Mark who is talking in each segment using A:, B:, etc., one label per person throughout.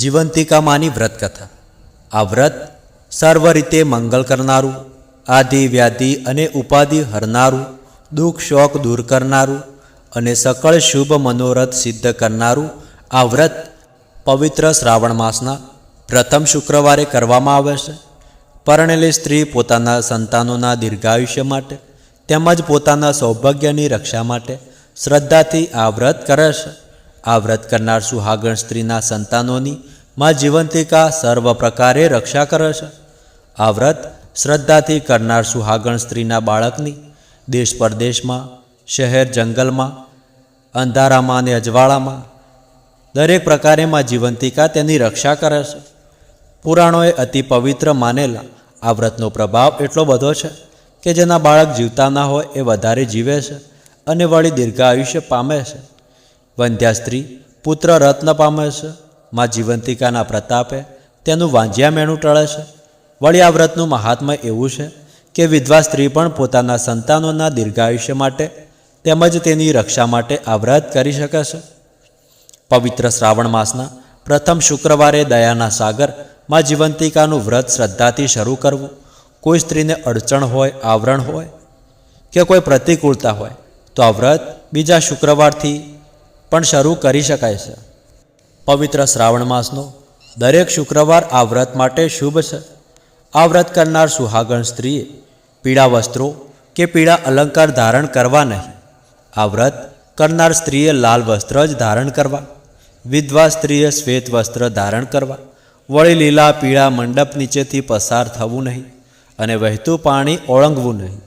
A: જીવંતિકા માની વ્રત કથા। આ વ્રત સર્વ રીતે મંગલ કરનારું, આદિ વ્યાધિ અને ઉપાધિ હરનારું, દુઃખ શોક દૂર કરનારું અને સકળ શુભ મનોરથ સિદ્ધ કરનારું આ વ્રત પવિત્ર શ્રાવણ માસના પ્રથમ શુક્રવારે કરવામાં આવે છે। પરણેલી સ્ત્રી પોતાના સંતાનોના દીર્ઘાયુષ્ય માટે તેમજ પોતાના સૌભાગ્યની રક્ષા માટે શ્રદ્ધાથી આ વ્રત કરે છે। આ વ્રત કરનાર સુહાગણ સ્ત્રીના સંતાનોની માં જીવંતિકા સર્વ પ્રકારે રક્ષા કરે છે। આ વ્રત શ્રદ્ધાથી કરનાર સુહાગણ સ્ત્રીના બાળકની દેશ પરદેશમાં, શહેર જંગલમાં, અંધારામાં અને અજવાળામાં દરેક પ્રકારે માં જીવંતિકા તેની રક્ષા કરે છે। પુરાણોએ અતિ પવિત્ર માનેલા આ વ્રતનો પ્રભાવ એટલો બધો છે કે જેના બાળક જીવતા ના હોય એ વધારે જીવે છે અને વળી દીર્ઘાયુષ્ય પામે છે। વંધ્યા સ્ત્રી પુત્ર રત્ન પામે છે। માં જીવંતિકાના પ્રતાપે તેનું વાંજ્યા મેણું ટળે છે। વળી આ વ્રતનું મહાત્મ્ય એવું છે કે વિધવા સ્ત્રી પણ પોતાના સંતાનોના દીર્ઘાયુષ્ય માટે તેમજ તેની રક્ષા માટે આ વ્રત કરી શકે છે। પવિત્ર શ્રાવણ માસના પ્રથમ શુક્રવારે દયાના સાગર માં જીવંતિકાનું વ્રત શ્રદ્ધાથી શરૂ કરવું। કોઈ સ્ત્રીને અડચણ હોય, આવરણ હોય કે કોઈ પ્રતિકૂળતા હોય તો આ વ્રત બીજા શુક્રવારથી પણ શરૂ કરી શકાય છે। પવિત્ર શ્રાવણ માસનો દરેક શુક્રવાર આ વ્રત માટે શુભ છે। આ વ્રત કરનાર સુહાગણ સ્ત્રીએ પીળા વસ્ત્રો કે પીળા અલંકાર ધારણ કરવા નહીં। આ વ્રત કરનાર સ્ત્રીએ લાલ વસ્ત્ર જ ધારણ કરવા। વિધવા સ્ત્રીએ શ્વેત વસ્ત્ર ધારણ કરવા। વળી લીલા પીળા મંડપ નીચેથી પસાર થવું નહીં અને વહેતું પાણી ઓળંગવું નહીં।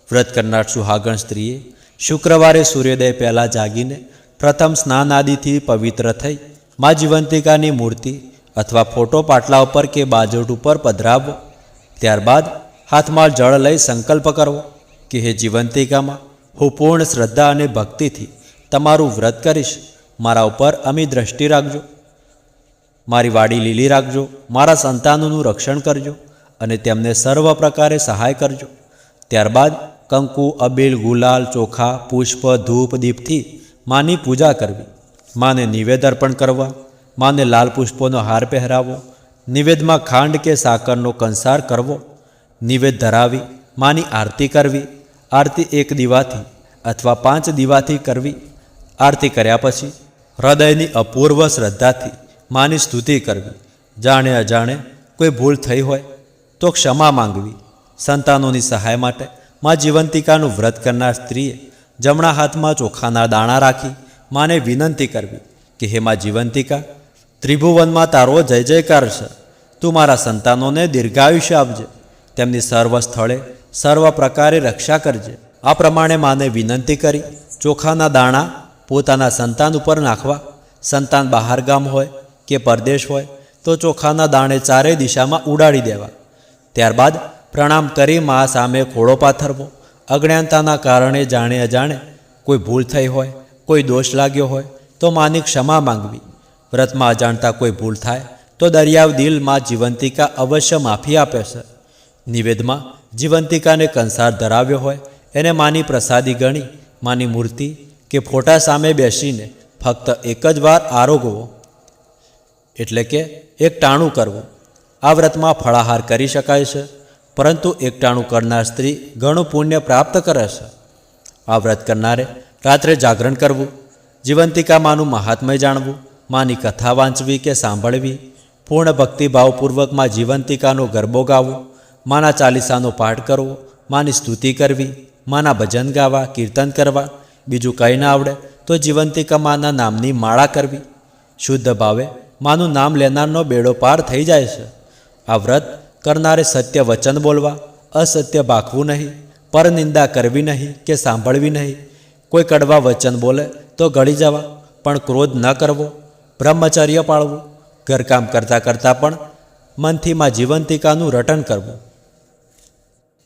A: વ્રત કરનાર સુહાગણ સ્ત્રીએ શુક્રવારે સૂર્યોદય પહેલાં જાગીને પ્રથમ સ્નાન આદિથી પવિત્ર થઈ માં જીવંતિકાની મૂર્તિ અથવા ફોટો પાટલા ઉપર કે બાજોટ ઉપર પધરાવવો। ત્યારબાદ હાથમાં જળ લઈ સંકલ્પ કરવો કે હે જીવંતિકામાં, હું પૂર્ણ શ્રદ્ધા અને ભક્તિથી તમારું વ્રત કરીશ। મારા ઉપર અમી દ્રષ્ટિ રાખજો, મારી વાડી લીલી રાખજો, મારા સંતાનોનું રક્ષણ કરજો અને તેમને સર્વ પ્રકારે સહાય કરજો। ત્યારબાદ કંકુ, અબીલ, ગુલાલ, ચોખા, પુષ્પ, ધૂપ, દીપથી માની પૂજા કરવી। માને નિવેદ અર્પણ કરવા। માને લાલ પુષ્પોનો હાર પહેરાવો। નિવેદમાં ખાંડ કે સાકરનો કંસાર કરવો। નિવેદ ધરાવી માની આરતી કરવી। આરતી 1 દીવાથી અથવા 5 દીવાથી કરવી। આરતી કર્યા પછી હૃદયની અપૂર્વ શ્રદ્ધાથી માની સ્તુતિ કરવી। જાણે અજાણે કોઈ ભૂલ થઈ હોય તો ક્ષમા માંગવી। સંતાનોની સહાય માટે માં જીવંતિકાનું વ્રત કરનાર સ્ત્રીએ જમણા હાથમાં ચોખાના દાણા રાખી માને વિનંતી કરવી કે હે માં જીવંતિકા, ત્રિભુવનમાં તારો જય જયકાર છે। તું મારા સંતાનોને દીર્ઘાયુષ્ય આપજે, તેમની સર્વ સ્થળે સર્વ પ્રકારે રક્ષા કરજે। આ પ્રમાણે માને વિનંતી કરી ચોખાના દાણા પોતાના સંતાન ઉપર નાખવા। સંતાન બહાર ગામ હોય કે પરદેશ હોય તો ચોખાના દાણે ચારે દિશામાં ઉડાડી દેવા। ત્યારબાદ પ્રણામ કરી મા સામે ખોળો પાથરવો। અજ્ઞાનતાના કારણે જાણે અજાણે કોઈ ભૂલ થઈ હોય, કોઈ દોષ લાગ્યો હોય તો માની ક્ષમા માંગવી। વ્રતમાં અજાણતા કોઈ ભૂલ થાય તો દરિયાવ દિલ માં જીવંતિકા અવશ્ય માફી આપે છે। નિવેદમાં જીવંતિકાને કંસાર ધરાવ્યો હોય એને માની પ્રસાદી ગણી માની મૂર્તિ કે ફોટા સામે બેસીને ફક્ત એક જ વાર આરોગવો, એટલે કે એક ટાણું કરવું। આ વ્રતમાં ફળાહાર કરી શકાય છે, પરંતુ એકટાણું કરનાર સ્ત્રી ઘણું પુણ્ય પ્રાપ્ત કરે છે। આ વ્રત કરનારે રાત્રે જાગરણ કરવું, જીવંતિકા માનું મહાત્મ્ય જાણવું, માની કથા વાંચવી કે સાંભળવી, પૂર્ણ ભક્તિભાવપૂર્વક માં જીવંતિકાનો ગરબો ગાવો, માના ચાલીસાનો પાઠ કરવો, માની સ્તુતિ કરવી, માના ભજન ગાવા, કીર્તન કરવા। બીજું કંઈ ના આવડે તો જીવંતિકા માના નામની માળા કરવી। શુદ્ધ ભાવે માનું નામ લેનારનો બેડો પાર થઈ જાય છે। આ વ્રત કરનારે સત્ય વચન બોલવા, અસત્ય ભાખવું નહીં, પરનિંદા કરવી નહીં કે સાંભળવી નહીં। કોઈ કડવા વચન બોલે તો ગળી જવા, પણ ક્રોધ ન કરવો, બ્રહ્મચર્ય પાળવું, ઘરકામ કરતાં કરતાં પણ મનથી માં જીવંતિકાનું રટન કરવું।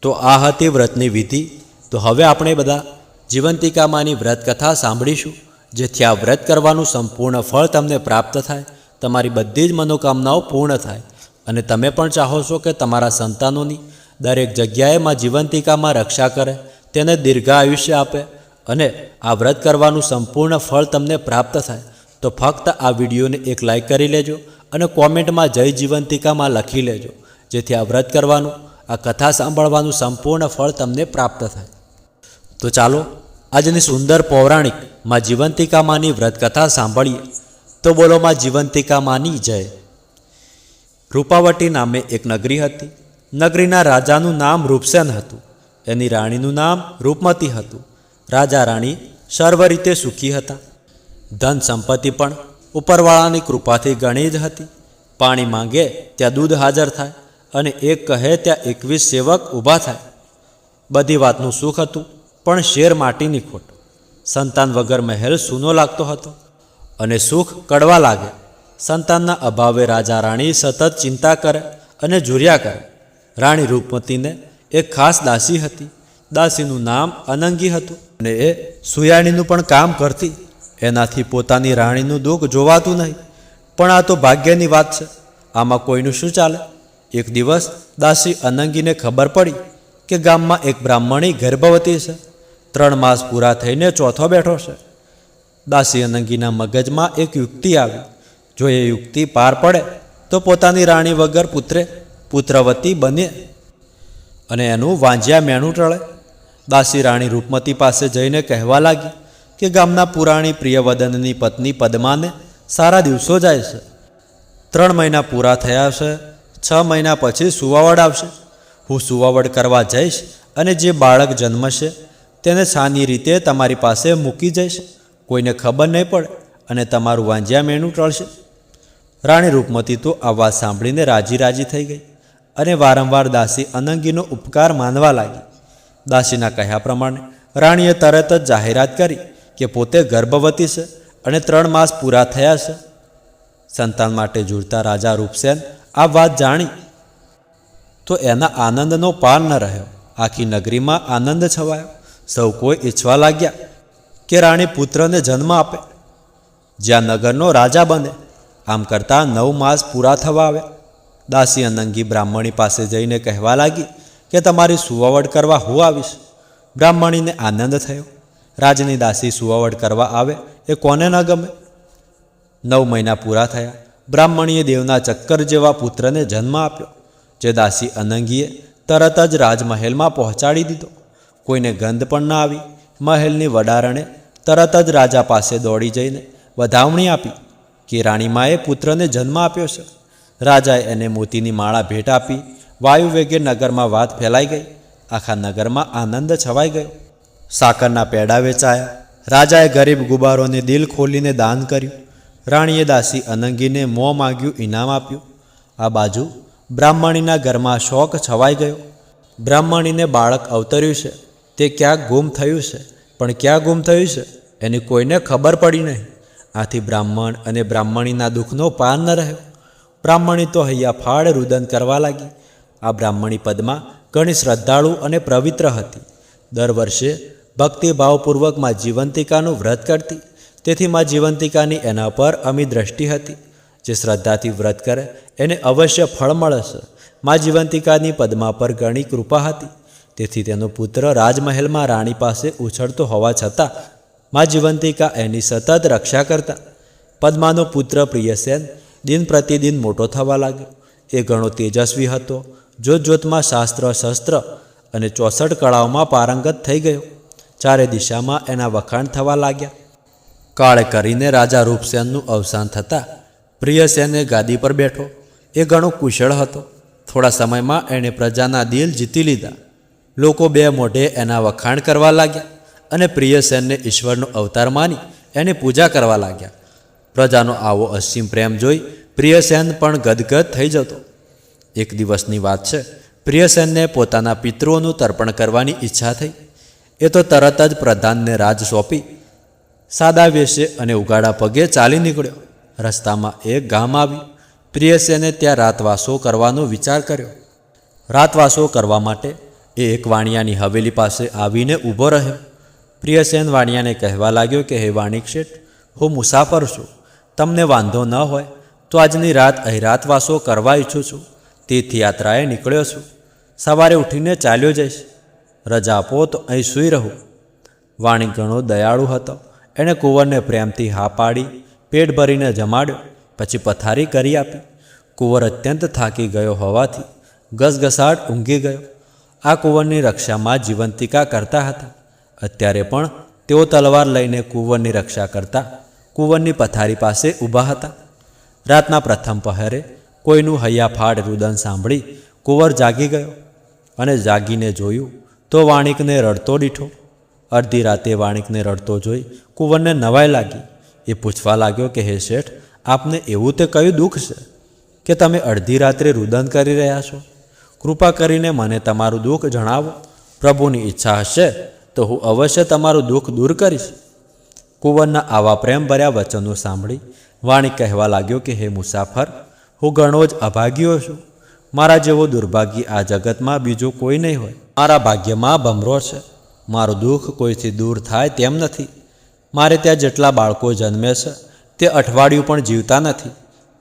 A: તો આ હતી વ્રતની વિધિ। તો હવે આપણે બધા જીવંતિકામાંની વ્રત કથા સાંભળીશું, જેથી આ વ્રત કરવાનું સંપૂર્ણ ફળ તમને પ્રાપ્ત થાય, તમારી બધી જ મનોકામનાઓ પૂર્ણ થાય અને તમે પણ ચાહો છો કે તમારા સંતાનોની દરેક જગ્યાએ માં જીવંતિકામાં રક્ષા કરે, તેને દીર્ઘાયુષ્ય આપે અને આ વ્રત કરવાનું સંપૂર્ણ ફળ તમને પ્રાપ્ત થાય। તો ફક્ત આ વિડીયોને એક લાઈક કરી લેજો અને કોમેન્ટમાં જય જીવંતિકામાં લખી લેજો, જેથી આ વ્રત કરવાનું, આ કથા સાંભળવાનું સંપૂર્ણ ફળ તમને પ્રાપ્ત થાય. તો ચાલો આજની સુંદર પૌરાણિક માં જીવંતિકામાંની વ્રત કથા સાંભળીએ. તો બોલો માં જીવંતિકામાંની જય. રૂપાવટી નામે એક નગરી હતી. નગરીના રાજાનું નામ રૂપસેન હતું. એની રાણીનું નામ રૂપમતી હતું. રાજા રાણી સર્વ રીતે સુખી હતા. ધન સંપત્તિ પણ ઉપરવાળાની કૃપાથી ઘણી જ હતી. પાણી માંગે ત્યાં દૂધ હાજર થાય અને એક કહે ત્યાં 21 સેવક ઊભા થાય. બધી વાતનું સુખ હતું, પણ શેર માટીની ખોટ. સંતાન વગર મહેલ સૂનો લાગતો હતો અને સુખ કડવા લાગે. સંતાનના અભાવે રાજા રાણી સતત ચિંતા કરે અને ઝૂર્યા કરે. રાણી રૂપમતીને એક ખાસ દાસી હતી. દાસીનું નામ અનંગી હતું અને એ સુયાણીનું પણ કામ કરતી. એનાથી પોતાની રાણીનું દુઃખ જોવાતું નહીં. પણ આ તો ભાગ્યની વાત છે, આમાં કોઈનું શું ચાલે. એક દિવસ દાસી અનંગીને ખબર પડી કે ગામમાં એક બ્રાહ્મણી ગર્ભવતી છે. 3 માસ પૂરા થઈને ચોથો બેઠો છે. દાસી અનંગીના મગજમાં એક યુક્તિ આવી. જો એ યુક્તિ પાર પડે તો પોતાની રાણી વગર પુત્રવતી બને અને એનું વાંજ્યા મેણું ટળે. દાસી રાણી રૂપમતી પાસે જઈને કહેવા લાગી કે ગામના પુરાણી પ્રિયવદનની પત્ની પદ્માને સારા દિવસો જાય છે. 3 મહિના પૂરા થયા છે. 6 મહિના પછી સુવાવડ આવશે. હું સુવાવડ કરવા જઈશ અને જે બાળક જન્મશે તેને સાની રીતે તમારી પાસે મૂકી જઈશ. કોઈને ખબર નહીં પડે અને તમારું વાંજ્યા મેણું ટળશે. રાણી રૂપમતી તો આ વાત સાંભળીને રાજી થઈ ગઈ અને વારંવાર દાસી અનંગીનો ઉપકાર માનવા લાગી. દાસીના કહ્યા પ્રમાણે રાણીએ તરત જ જાહેરાત કરી કે પોતે ગર્ભવતી છે અને 3 માસ પૂરા થયા છે. સંતાન માટે ઝૂરતા રાજા રૂપસેન આ વાત જાણી તો એના આનંદનો પાર ન રહ્યો. આખી નગરીમાં આનંદ છવાયો. સૌ કોઈ ઈચ્છવા લાગ્યા કે રાણી પુત્રને જન્મ આપે, જ્યાં નગરનો રાજા બને. આમ કરતાં 9 માસ પૂરા થવા આવ્યા. દાસી અનંગી બ્રાહ્મણી પાસે જઈને કહેવા લાગી કે તમારી સુવાવડ કરવા હું આવીશ. બ્રાહ્મણીને આનંદ થયો. રાજની દાસી સુવાવડ કરવા આવે એ કોને ન ગમે. 9 મહિના પૂરા થયા. બ્રાહ્મણીએ દેવના ચક્કર જેવા પુત્રને જન્મ આપ્યો, જે દાસી અનંગીએ તરત જ રાજમહેલમાં પહોંચાડી દીધો. કોઈને ગંધ પણ ન આવી. મહેલની વડારણે તરત જ રાજા પાસે દોડી જઈને વધામણી આપી કે રાણીમાએ પુત્રને જન્મ આપ્યો છે. રાજાએ એને મોતીની માળા ભેટ આપી. વાયુ વેગે નગરમાં વાત ફેલાઈ ગઈ. આખા નગરમાં આનંદ છવાઈ ગયો. સાકરના પેડા વેચાયા. રાજાએ ગરીબ ગુબારોને દિલ ખોલીને દાન કર્યું. રાણીએ દાસી અનંગીને મોં માગ્યું ઇનામ આપ્યું. આ બાજુ બ્રાહ્મણીના ઘરમાં શોક છવાઈ ગયો. બ્રાહ્મણીને બાળક અવતર્યું છે તે ક્યાંક ગુમ થયું છે, પણ ક્યાં ગુમ થયું છે એની કોઈને ખબર પડી નહીં. આથી બ્રાહ્મણ અને બ્રાહ્મણીના દુઃખનો પાર ન રહ્યો. બ્રાહ્મણી તો હૈયા ફાળ રુદન કરવા લાગી. આ બ્રાહ્મણી પદ્મા ઘણી શ્રદ્ધાળુ અને પવિત્ર હતી. દર વર્ષે ભક્તિભાવપૂર્વક માં જીવંતિકાનું વ્રત કરતી. તેથી માં જીવંતિકાની એના પર અમી દ્રષ્ટિ હતી. જે શ્રદ્ધાથી વ્રત કરે એને અવશ્ય ફળ મળે છે. માં જીવંતિકાની પદ્મા પર ઘણી કૃપા હતી. તેથી તેનો પુત્ર રાજમહેલમાં રાણી પાસે ઉછળતો હોવા છતાં માં જીવંતિકા એની સતત રક્ષા કરતા. પદ્માનો પુત્ર પ્રિયસેન દિન પ્રતિદિન મોટો થવા લાગ્યો. એ ઘણો તેજસ્વી હતો. જોતજોતમાં શાસ્ત્ર શસ્ત્ર અને 64 કળાઓમાં પારંગત થઈ ગયો. ચારે દિશામાં એના વખાણ થવા લાગ્યા. કાળે કરીને રાજા રૂપસેનનું અવસાન થતાં પ્રિયસેને ગાદી પર બેઠો. એ ઘણો કુશળ હતો. થોડા સમયમાં એણે પ્રજાના દિલ જીતી લીધા. લોકો 2 મોઢે એના વખાણ કરવા લાગ્યા અને પ્રિયસેનને ઈશ્વરનો અવતાર માની એની પૂજા કરવા લાગ્યા. પ્રજાનો આવો અસીમ પ્રેમ જોઈ પ્રિયસેન પણ ગદગદ થઈ જતો. એક દિવસની વાત છે. પ્રિયસેનને પોતાના પિતૃઓનું તર્પણ કરવાની ઈચ્છા થઈ. એ તો તરત જ પ્રધાનને રાજ સોંપી સાદા વેશે અને ઉગાડા પગે ચાલી નીકળ્યો. રસ્તામાં એક ગામ આવ્યું. પ્રિયસેને ત્યાં રાતવાસો કરવાનો વિચાર કર્યો. રાતવાસો કરવા માટે એ એક વાણિયાની હવેલી પાસે આવીને ઊભો રહ્યો. પ્રિયસેન વાણિયાને કહેવા લાગ્યો કે હે વાણિક શેઠ, હું મુસાફર છું. તમને વાંધો ન હોય તો આજની રાત અહીં રાતવાસો કરવા ઈચ્છું છું. તીર્થયાત્રાએ નીકળ્યો છું. સવારે ઉઠીને ચાલ્યો જઈશ. રજા આપો તો અહીં સૂઈ રહું. વાણિક ઘણો દયાળુ હતો. એણે કુંવરને પ્રેમથી હા પાડી પેટ ભરીને જમાડ્યો. પછી પથારી કરી આપી. કુંવર અત્યંત થાકી ગયો હોવાથી ગસગસાટ ઊંઘી ગયો. આ કુંવરની રક્ષામાં જીવંતિકા કરતા હતા. અત્યારે પણ તેઓ તલવાર લઈને કુંવરની રક્ષા કરતા કુંવરની પથારી પાસે ઊભા હતા. રાતના પ્રથમ પહરે કોઈનું હૈયાફાડ રુદન સાંભળી કુંવર જાગી ગયો અને જાગીને જોયું તો વાણિકને રડતો દીઠો. અડધી રાતે વાણિકને રડતો જોઈ કુંવરને નવાઈ લાગી. એ પૂછવા લાગ્યો કે હે શેઠ, આપને એવું તે કયું દુઃખ છે કે તમે અડધી રાત્રે રુદન કરી રહ્યા છો? કૃપા કરીને મને તમારું દુઃખ જણાવો. પ્રભુની ઈચ્છા હશે તો હું અવશ્ય તમારું દુઃખ દૂર કરીશ. કુંવરના આવા પ્રેમભર્યા વચનો સાંભળી વાણિક કહેવા લાગ્યો કે હે મુસાફર, હું ઘણો જ અભાગ્યો છું. મારા જેવો દુર્ભાગ્ય આ જગતમાં બીજો કોઈ નહીં હોય. મારા ભાગ્યમાં ભમરો છે. મારું દુઃખ કોઈથી દૂર થાય તેમ નથી. મારે ત્યાં જેટલા બાળકો જન્મે છે તે અઠવાડિયું પણ જીવતા નથી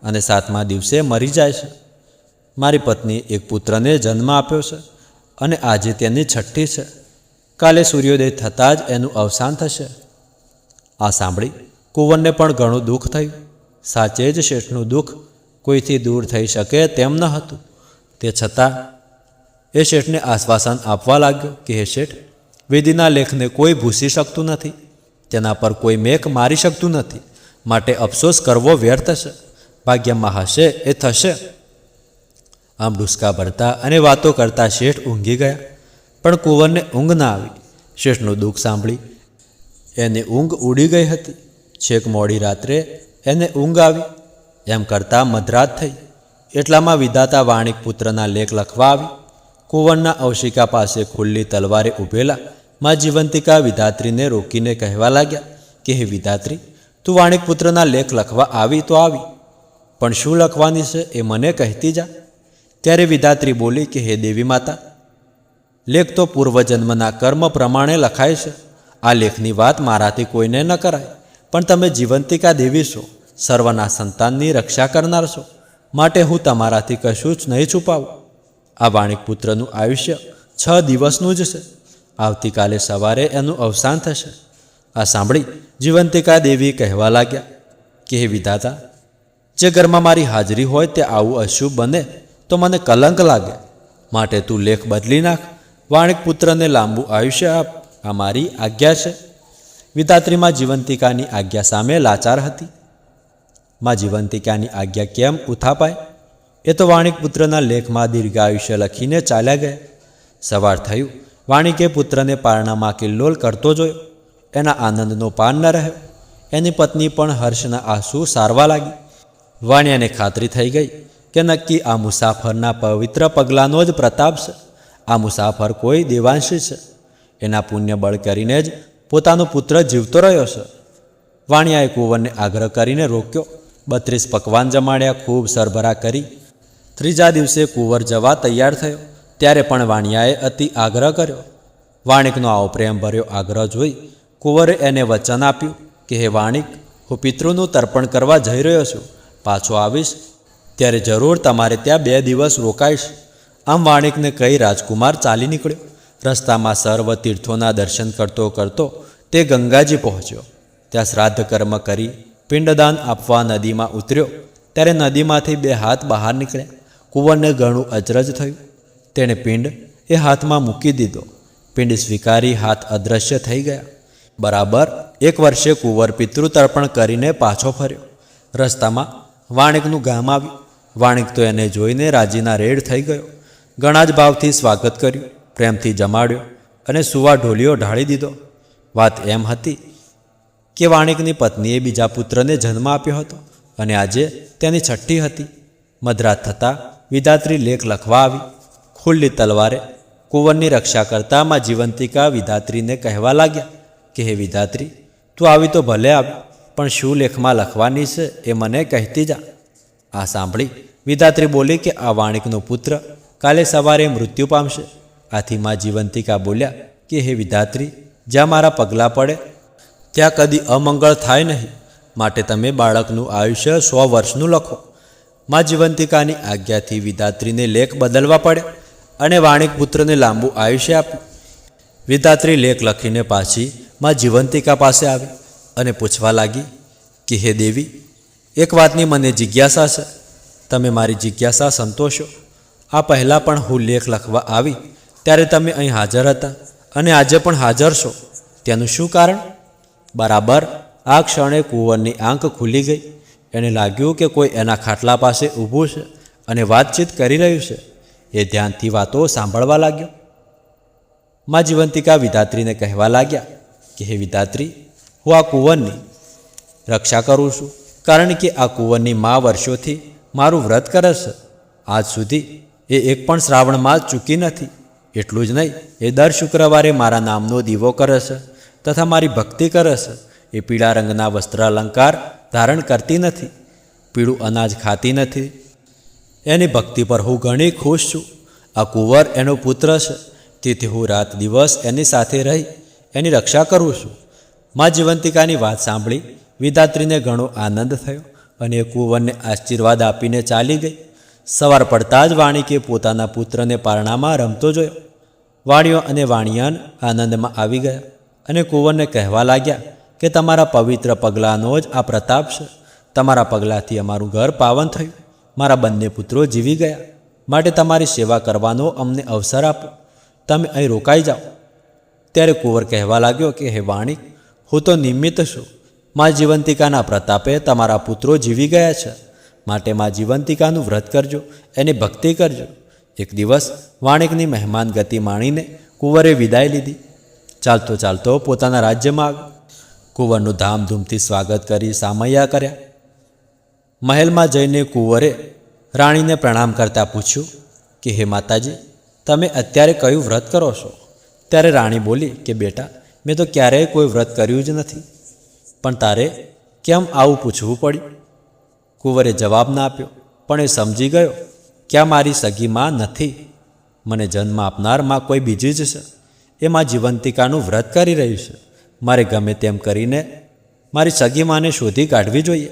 A: અને 7મા દિવસે મરી જાય છે. મારી પત્ની એક પુત્રને જન્મ આપ્યો છે અને આજે તેની છઠ્ઠી છે. કાલે સૂર્યોદય થતાં જ એનું અવસાન થશે. આ સાંભળી કુંવરને પણ ઘણું દુઃખ થયું. સાચે જ શેઠનું દુઃખ કોઈથી દૂર થઈ શકે તેમ ન હતું. તે છતાં એ શેઠને આશ્વાસન આપવા લાગ્યો કે હે શેઠ, વિધિના લેખને કોઈ ભૂસી શકતું નથી. તેના પર કોઈ મેઘ મારી શકતું નથી. માટે અફસોસ કરવો વ્યર્થ છે. ભાગ્યમાં હશે એ થશે. આમ ડુસકા ભરતા અને વાતો કરતા શેઠ ઊંઘી ગયા. પણ કુંવરને ઊંઘ ના આવી. શેઠનું દુઃખ સાંભળી એની ઊંઘ ઉડી ગઈ હતી. છેક મોડી રાત્રે એને ઊંઘ આવી. એમ કરતાં મધરાત થઈ. એટલામાં વિધાતા વાણિક પુત્રના લેખ લખવા આવી. કુંવરના અવશિકા પાસે ખુલ્લી તલવારે ઊભેલા માં જીવંતિકા વિધાત્રીને રોકીને કહેવા લાગ્યા કે હે વિધાત્રી, તું વાણિક પુત્રના લેખ લખવા આવી તો આવી, પણ શું લખવાની છે એ મને કહેતી જા. ત્યારે વિધાત્રી બોલી કે હે દેવી માતા, લેખ તો પૂર્વજન્મના કર્મ પ્રમાણે લખાય છે. આ લેખની વાત મારાથી કોઈને ન કરાય. પણ તમે જીવંતિકા દેવી છો, સર્વના સંતાનની રક્ષા કરનાર છો, માટે હું તમારાથી કશું જ નહીં છુપાવું. આ વાણિક પુત્રનું આયુષ્ય 6 દિવસનું જ છે. આવતીકાલે સવારે એનું અવસાન થશે. આ સાંભળી જીવંતિકા દેવી કહેવા લાગ્યા કે હે વિધાતા, જે ઘરમાં મારી હાજરી હોય તે આવું અશુભ બને તો મને કલંક લાગે. માટે તું લેખ બદલી નાખ. વાણિક પુત્રને લાંબુ આયુષ્ય આપ. આ મારી આજ્ઞા છે. વિધાત્રીમાં જીવંતિકાની આજ્ઞા સામે લાચાર હતી. માં જીવંતિકાની આજ્ઞા કેમ ઉથાપાય? એ તો વાણિક પુત્રના લેખમાં દીર્ઘાયુષ્ય લખીને ચાલ્યા ગયા. સવાર થયું. વાણિકે પુત્રને પારણામાં કિલ્લોલ કરતો જોયો. એના આનંદનો પાર ન રહ્યો. એની પત્ની પણ હર્ષના આંસુ સારવા લાગી. વાણિયાને ખાતરી થઈ ગઈ કે નક્કી આ મુસાફરના પવિત્ર પગલાંનો જ પ્રતાપ છે. આ મુસાફર કોઈ દેવાંશી છે. એના પુણ્ય બળ કરીને જ પોતાનો પુત્ર જીવતો રહ્યો છે. વાણિયાએ કુંવરને આગ્રહ કરીને રોક્યો. 32 પકવાન જમાડ્યા, ખૂબ સરભરા કરી. 3જા દિવસે કુંવર જવા તૈયાર થયો. ત્યારે પણ વાણિયાએ અતિ આગ્રહ કર્યો. વાણિકનો આવો પ્રેમભર્યો આગ્રહ જોઈ કુંવરે એને વચન આપ્યું કે હે વાણિક, હું પિતૃનું તર્પણ કરવા જઈ રહ્યો છું. પાછો આવીશ ત્યારે જરૂર તમારે ત્યાં 2 દિવસ રોકાઈશ. આમ વાણિકને કહી રાજકુમાર ચાલી નીકળ્યો. રસ્તામાં સર્વ તીર્થોના દર્શન કરતો કરતો તે ગંગાજી પહોંચ્યો. ત્યાં શ્રાદ્ધ કર્મ કરી પિંડદાન આપવા નદીમાં ઉતર્યો. ત્યારે નદીમાંથી 2 હાથ બહાર નીકળ્યા. કુંવરને ઘણું અચરજ થયું. તેણે પિંડ એ હાથમાં મૂકી દીધો. પિંડ સ્વીકારી હાથ અદૃશ્ય થઈ ગયા. બરાબર 1 વર્ષે કુંવર પિતૃતર્પણ કરીને પાછો ફર્યો. રસ્તામાં વાણિકનું ગામ આવ્યું. વાણિક તો એને જોઈને રાજીના રેડ થઈ ગયો. ઘણા જ ભાવથી સ્વાગત કર્યું, પ્રેમથી જમાડ્યો અને સુવા ઢોલિયો ઢાળી દીધો. વાત એમ હતી કે વાણિકની પત્નીએ બીજા પુત્રને જન્મ આપ્યો હતો અને આજે તેની છઠ્ઠી હતી. મધરાત થતાં વિધાત્રી લેખ લખવા આવી. ખુલ્લી તલવારે કુંવરની રક્ષા કરતા માં જીવંતિકા વિધાત્રીને કહેવા લાગ્યા કે હે વિધાત્રી, તું આવી તો ભલે આવી, પણ શું લેખમાં લખવાની છે એ મને કહેતી જા. આ સાંભળી વિધાત્રી બોલી કે આ વાણિકનો પુત્ર કાલે સવારે મૃત્યુ પામશે. આથી માં જીવંતિકા બોલ્યા કે હે વિધાત્રી, જ્યાં મારા પગલાં પડે ત્યાં કદી અમંગળ થાય નહીં. માટે તમે બાળકનું આયુષ્ય 100 વર્ષનું લખો. માં જીવંતિકાની આજ્ઞાથી વિધાત્રીને લેખ બદલવા પડે અને વાણિક પુત્રને લાંબુ આયુષ્ય આપ્યું. વિધાત્રી લેખ લખીને પાછી માં જીવંતિકા પાસે આવી અને પૂછવા લાગી કે હે દેવી, એક વાતની મને જિજ્ઞાસા છે, તમે મારી જિજ્ઞાસા સંતોષો. આ પહેલાં પણ હું લેખ લખવા આવી ત્યારે તમે અહીં હાજર હતા અને આજે પણ હાજર છો. તેનું શું કારણ? બરાબર આ ક્ષણે કુંવરની આંખ ખુલી ગઈ. એને લાગ્યું કે કોઈ એના ખાટલા પાસે ઊભું છે અને વાતચીત કરી રહ્યું છે. એ ધ્યાનથી વાતો સાંભળવા લાગ્યો. મા જીવંતિકા વિધાત્રીને કહેવા લાગ્યા કે હે વિધાત્રી, હું આ કુંવરની રક્ષા કરું છું, કારણ કે આ કુંવરની મા વર્ષોથી મારું વ્રત કરે છે. આજ સુધી એ એક પણ શ્રાવણ માસ ચૂકી નથી. એટલું જ નહીં, એ દર શુક્રવારે મારા નામનો દીવો કરે છે તથા મારી ભક્તિ કરે છે. એ પીળા રંગના વસ્ત્ર અલંકાર ધારણ કરતી નથી, પીળું અનાજ ખાતી નથી. એની ભક્તિ પર હું ઘણી ખુશ છું. આ કુંવર એનો પુત્ર છે, તેથી હું રાત દિવસ એની સાથે રહી એની રક્ષા કરું છું. મા જીવંતિકાની વાત સાંભળી વિધાત્રીને ઘણો આનંદ થયો અને એ કુંવરને આશીર્વાદ આપીને ચાલી ગઈ. સવાર પડતાં જ વાણિકે પોતાના પુત્રને પારણામાં રમતો જોયો. વાણિયો અને વાણિયાન આનંદમાં આવી ગયા અને કુંવરને કહેવા લાગ્યા કે તમારા પવિત્ર પગલાંનો જ આ પ્રતાપ છે. તમારા પગલાંથી અમારું ઘર પાવન થયું, મારા બંને પુત્રો જીવી ગયા. માટે તમારી સેવા કરવાનો અમને અવસર આપો, તમે અહીં રોકાઈ જાઓ. ત્યારે કુંવર કહેવા લાગ્યો કે હે વાણિક, હું તો નિમિત્ત છું. મા જીવંતિકાના પ્રતાપે તમારા પુત્રો જીવી ગયા છે. માટે મા જીવંતિકાનું વ્રત કરજો, એની ભક્તિ કરજો. એક દિવસ વાણિકની મહેમાન ગતિ માણીને કુંવરે વિદાય લીધી. ચાલતો ચાલતો પોતાના રાજ્યમાં આવ્યો. કુંવરનું ધામધૂમથી સ્વાગત કરી સામૈયા કર્યા. મહેલમાં જઈને કુંવરે રાણીને પ્રણામ કરતાં પૂછ્યું કે હે માતાજી, તમે અત્યારે કયું વ્રત કરો છો? ત્યારે રાણી બોલી કે બેટા, મેં તો ક્યારેય કોઈ વ્રત કર્યું જ નથી, પણ તારે કેમ આવું પૂછવું પડ્યું? કુંવરે જવાબ ના આપ્યો, પણ એ સમજી ગયો કે આ મારી સગી માં નથી, મને જન્મ આપનાર માં કોઈ બીજી જ છે. એ માં જીવંતિકાનું વ્રત કરી રહ્યું છે. મારે ગમે તેમ કરીને મારી સગી માને શોધી કાઢવી જોઈએ.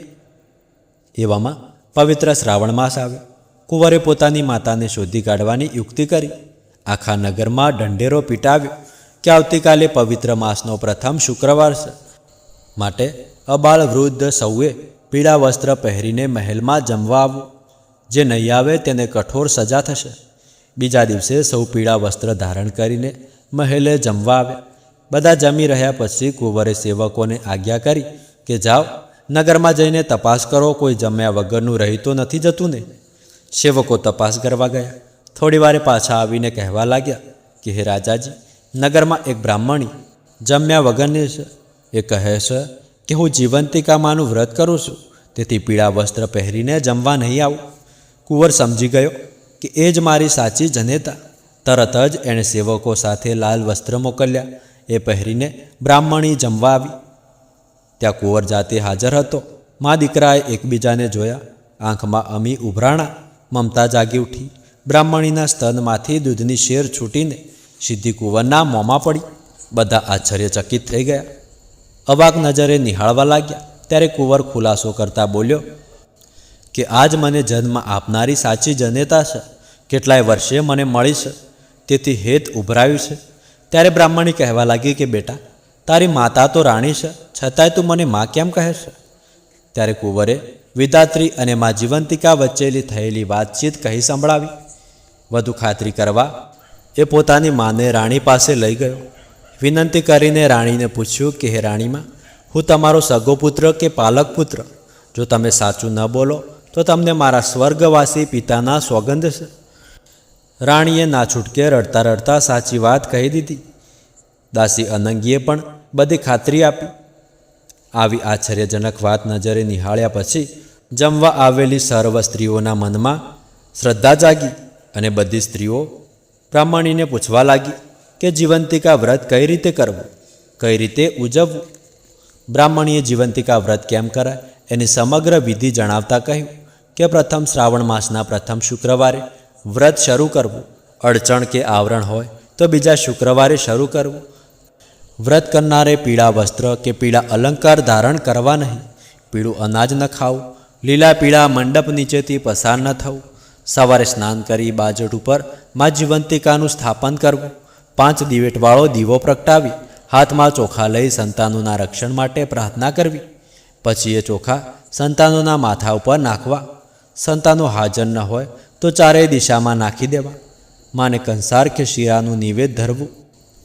A: એવામાં પવિત્ર શ્રાવણ માસ આવ્યો. કુંવરે પોતાની માતાને શોધી કાઢવાની યુક્તિ કરી. આખા નગરમાં ઢંઢેરો પીટાવ્યો કે આવતીકાલે પવિત્ર માસનો પ્રથમ શુક્રવાર છે, માટે અબાળ વૃદ્ધ સૌએ પીળા વસ્ત્ર પહેરીને મહેલમાં જમવા આવવું. જે નહીં આવે તેને કઠોર સજા થશે. બીજા દિવસે સૌ પીળા વસ્ત્ર ધારણ કરીને મહેલે જમવા આવ્યા. બધા જમી રહ્યા પછી કુંવરે સેવકોને આજ્ઞા કરી કે જાઓ, નગરમાં જઈને તપાસ કરો, કોઈ જમ્યા વગરનું રહી તો નથી જતું ને? સેવકો તપાસ કરવા ગયા. થોડી વારે પાછા આવીને કહેવા લાગ્યા કે હે રાજાજી, નગરમાં એક બ્રાહ્મણી જમ્યા વગરની છે. એ કહે છે કે હું જીવંતિકા માનું વ્રત કરું છું, તેથી પીળા વસ્ત્ર પહેરીને જમવા નહીં આવું. કુંવર સમજી ગયો કે એ જ મારી સાચી જનેતા. તરત જ એણે સેવકો સાથે લાલ વસ્ત્ર મોકલ્યા. એ પહેરીને બ્રાહ્મણી જમવા આવી. ત્યાં કુંવર જાતે હાજર હતો. મા દીકરાએ એકબીજાને જોયા. આંખમાં અમી ઉભરાણા. મમતા જાગી ઉઠી. બ્રાહ્મણીના સ્તનમાંથી દૂધની શેર છૂટીને સીધી કુંવરના મોંમાં પડી. બધા આશ્ચર્યચકિત થઈ ગયા. અવાક નજરે નિહાળવા લાગ્યા. ત્યારે કુંવર ખુલાસો કરતા બોલ્યો કે આજ મને જન્મ આપનારી સાચી જનેતા છે. કેટલાય વર્ષે મને મળી છે, તેથી હેત ઉભરાયું છે. ત્યારે બ્રાહ્મણી કહેવા લાગી કે બેટા, તારી માતા તો રાણી છે, છતાંય તું મને મા કેમ કહે છે? ત્યારે કુંવરે વિધાત્રી અને મા જીવંતિકા વચ્ચેલી થયેલી વાતચીત કહી સંભળાવી. વધુ ખાતરી કરવા એ પોતાની માને રાણી પાસે લઈ ગયો. વિનંતી કરીને રાણીને પૂછ્યું કે હે રાણીમાં, હું તમારો સગો પુત્ર કે પાલક પુત્ર? જો તમે સાચું ન બોલો તો તમને મારા સ્વર્ગવાસી પિતાના સોગંદ છે. રાણીએ ના છૂટકે રડતા રડતા સાચી વાત કહી દીધી. દાસી અનંગીએ પણ બધી ખાતરી આપી. આવી આશ્ચર્યજનક વાત નજરે નિહાળ્યા પછી જમવા આવેલી સર્વ સ્ત્રીઓના મનમાં શ્રદ્ધા જાગી અને બધી સ્ત્રીઓ બ્રાહ્મણીને પૂછવા લાગી કે જીવંતિકા વ્રત કઈ રીતે કરવું, કઈ રીતે ઉજવવું. બ્રાહ્મણીએ જીવંતિકા વ્રત કેમ કરાય એની સમગ્ર વિધિ જણાવતા કહ્યું કે પ્રથમ શ્રાવણ માસના પ્રથમ શુક્રવારે વ્રત શરૂ કરવું. અડચણ કે આવરણ હોય તો બીજા શુક્રવારે શરૂ કરવું. વ્રત કરનારે પીળા વસ્ત્ર કે પીળા અલંકાર ધારણ કરવા નહીં. પીળું અનાજ ન ખાવું. લીલા પીળા મંડપ નીચેથી પસાર ન થવું. સવારે સ્નાન કરી બાજટ ઉપર મા જીવંતિકાનું સ્થાપન કરવું. 5 દિવેટવાળો દીવો પ્રગટાવી હાથમાં ચોખા લઈ સંતાનોના રક્ષણ માટે પ્રાર્થના કરવી. પછી એ ચોખા સંતાનોના માથા ઉપર નાખવા. સંતાનો હાજર ન હોય તો ચારેય દિશામાં નાખી દેવા. માને કંસાર કે શીરાનું નિવેદ ધરવું.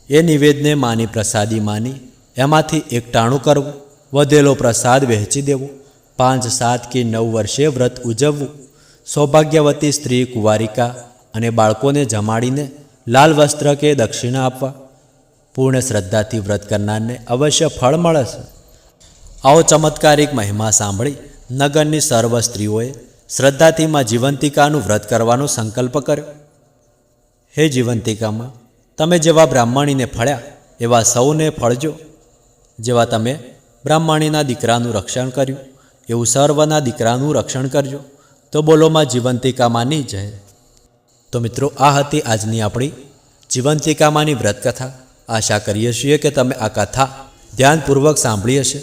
A: એ નિવેદને માની પ્રસાદી માની એમાંથી એકટાણું કરવું. વધેલો પ્રસાદ વહેંચી દેવો. 5, 7 કે 9 વર્ષે વ્રત ઉજવવું. સૌભાગ્યવતી સ્ત્રી, કુંવારિકા અને બાળકોને જમાડીને લાલ વસ્ત્ર કે દક્ષિણા આપવા. પૂર્ણ શ્રદ્ધાથી વ્રત કરનારને અવશ્ય ફળ મળે છે. આવો ચમત્કારિક મહિમા સાંભળી નગરની સર્વ સ્ત્રીઓએ શ્રદ્ધાથી માં જીવંતિકાનું વ્રત કરવાનો સંકલ્પ કર્યો. હે જીવંતિકામાં, તમે જેવા બ્રાહ્મણીને ફળ્યા એવા સૌને ફળજો. જેવા તમે બ્રાહ્મણીના દીકરાનું રક્ષણ કર્યું એવું સર્વના દીકરાનું રક્ષણ કરજો. તો બોલો માં જીવંતિકામાંની જય. તો મિત્રો, આ હતી આજની આપણી જીવંતિકામાંની વ્રત કથા. આશા કરીએ છીએ કે તમે આ કથા ધ્યાનપૂર્વક સાંભળી હશે.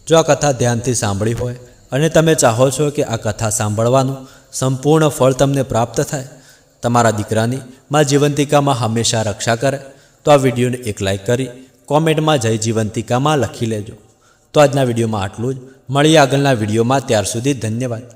A: જો આ કથા ધ્યાનથી સાંભળી હોય અને તમે ચાહો છો કે આ કથા સાંભળવાનું સંપૂર્ણ ફળ તમને પ્રાપ્ત થાય, તમારા દીકરાની માં જીવંતિકામાં હંમેશા રક્ષા કરે, તો આ વિડીયોને એક લાઈક કરી કોમેન્ટમાં જય જીવંતિકામાં લખી લેજો. તો આજના વિડીયોમાં આટલું જ. મળીએ આગળના વિડીયોમાં. ત્યાર સુધી ધન્યવાદ.